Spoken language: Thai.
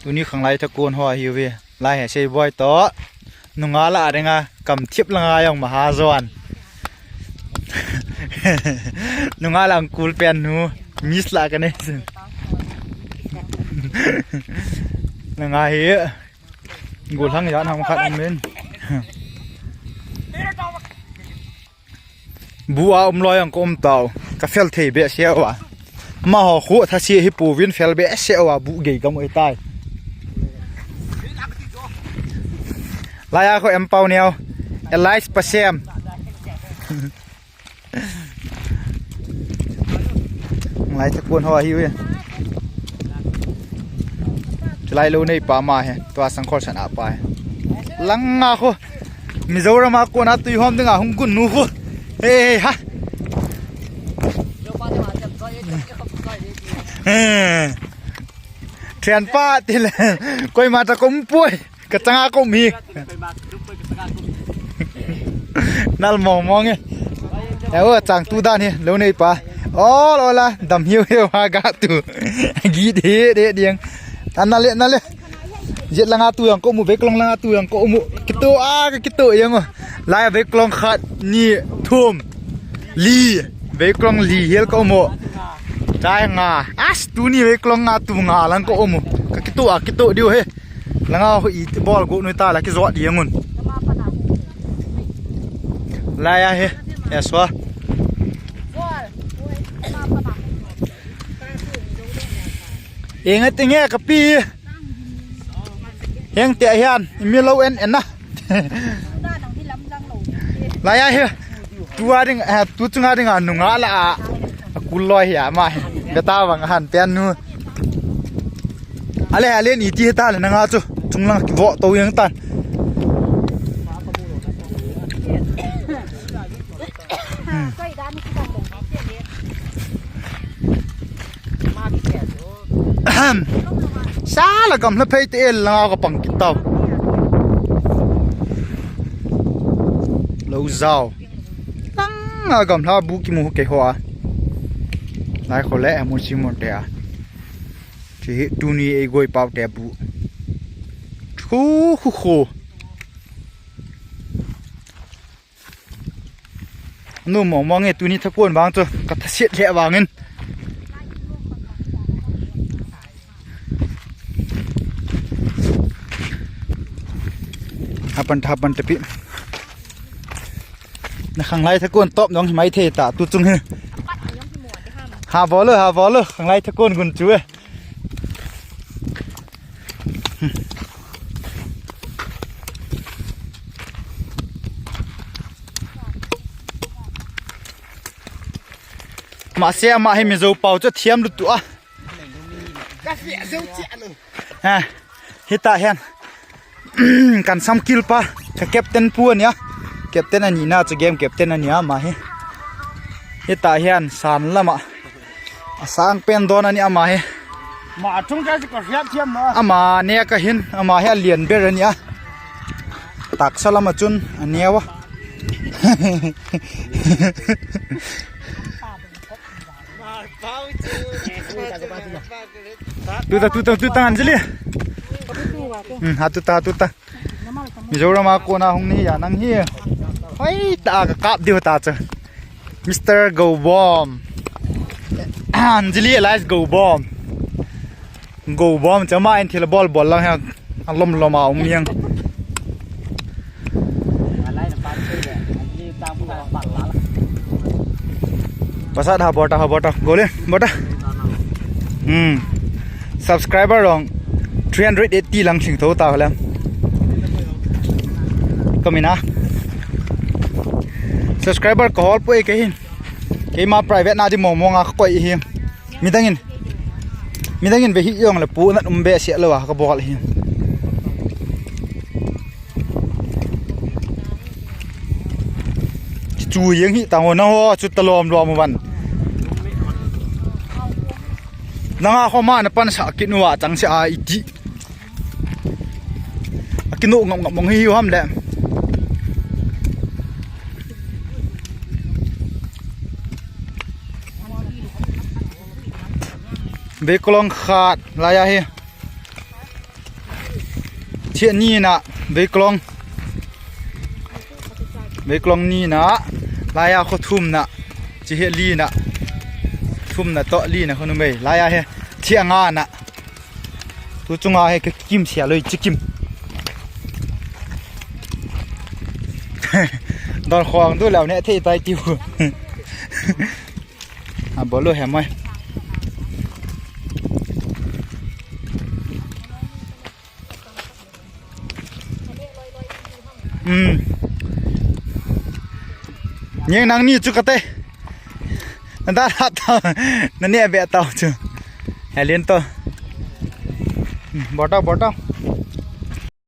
ตัวนี้ข้างไรตะโกนหัวหิวเวลายแห่ใช้บ่อยต่อนุงาละได้งากำเทียบละงายองมหาสวรรค์นุงาละอังกูลเปียนนูมิสละกันนี่ละงายเฮกูทั้งยานทำคัดอันเม้นบัวลอยอังกอมเต่ากาเฟลเทเบเสียวะมาหอคู่ถ้าเสียให้ปูวินเฟลเบเสียวะบุเกยกำไอ้ตายลายเขาเอ็มเปาเนียวเอลไลส์ปะเซมลายตะกวนหัวหิวจะไล่ลูในป่ามาเหรอตัวสังขารชนะไปลังงาเขามิโซรามาโกนาตุยหอมดึงอ่ะหุ่นกุนนูเขาเฮ้ยฮะเทียนป้าติเลยก้อยมาตะกุมป่วยกระจังอากุมีนั่นมองไงแต่ว่าจังตูด้านนี่เร็วในป่าอ๋อแล้วล่ะดำหิวมากาตูกีเดียงนั่นเลยเจ็ดลังอาตูยังก็มูเบกลองลังอาตูยังก็มูกิโตกิโตยังอ่ะลายเบกลองขัดนี่ทุ่มลีเบกลองลีเฮลก็มูใจงาตูนี่เบกลองงาตูงาลังก็มูกิโตเดียวเฮลังอาอีบอลกูนุยตาละกิจวัตรเดียงุนลายเฮเอสวะเองไอ้ติงเงี้ยกับปีเฮงเตะเฮียนมีเราเอ็นนะลายเฮตัวดึงตัวจุงดึงหนุ่งละกุลลอยเหี่ยมาเบต้าวังหันเปียนนูอะไรนี่จีตาเลยนะงาจูจุงลังกิวตัวยังตันซาละกำลังเพย์เตลลังเอากระปังกิตาวลูซาวลังเอากำลังบุกิมูเกหัวนายคนเล่มุชิมอนเดียที่ตูนี่ไอ้กวยปาวเตบุทูโคนู่นมองไงตูนี่ตะโกนบางจ้ะกระเสียดแหละบางเงินทับตะปินะข้างไรตะโกนตบน้องไม่เทตาตุจุงเฮหาบอลเลยข้างไรตะโกนกุนจุ้ยมาเสียมาให้มีโจเป่าจะเทียมดูตัวกาแฟเสียวเจ๋เลยฮะฮิตาเฮนกันซ้ำกิลปะจะเก็บเต็นปูเนี่ยเก็บเต็นอันนี้น่าจะเกมเก็บเต็นอันนี้มาฮิตาเฮนสันละมาสร้างเป็นโดนอันนี้มามาจงใจจะกระเทียมเทียมมาเนี่ยก็เห็นมาให้เลียนเบรเนี่ยตักสลัมจุนอันนี้วะtuta anjali tuta Mizoram ako na hong niya nang hi ay ta kap dio ta cha Mr. Go Bomb Anjali Elias Go Bomb chama en thil ball lang ha alom loma miang pasat ha bota gole bota subscriber rong 380 lang sing tho ta hlam kamina subscriber call poi ke hin ke ma private na di momonga koi hi midangin be hi yong la pu na umbe sia lo wa ka bol hi chu yeng hi ta na ho chu talom lo mo wan nanga khoma na pan sa kinwa chang sia iti akinu ngam mong hi ham le bekolong khat laya hi เชี่ยนี่นะเบกลองนี่นะลายาเขาทุ่มนะจะเฮลีนะทุ่มนะโตลีนะคนนึงไปลายาเฮเที่ยงงานนะตัวจงอาเฮก็กิมเสียเลยจิกิมตอนควงตัวแล้วเนี่ยที่ไตติวบอลลูแฮมไหมยังนั่งนี่จุกเตะนั่นได้รับต่อนั่นเนี่ยเบะต่อจูเฮลินต่อบอตบอต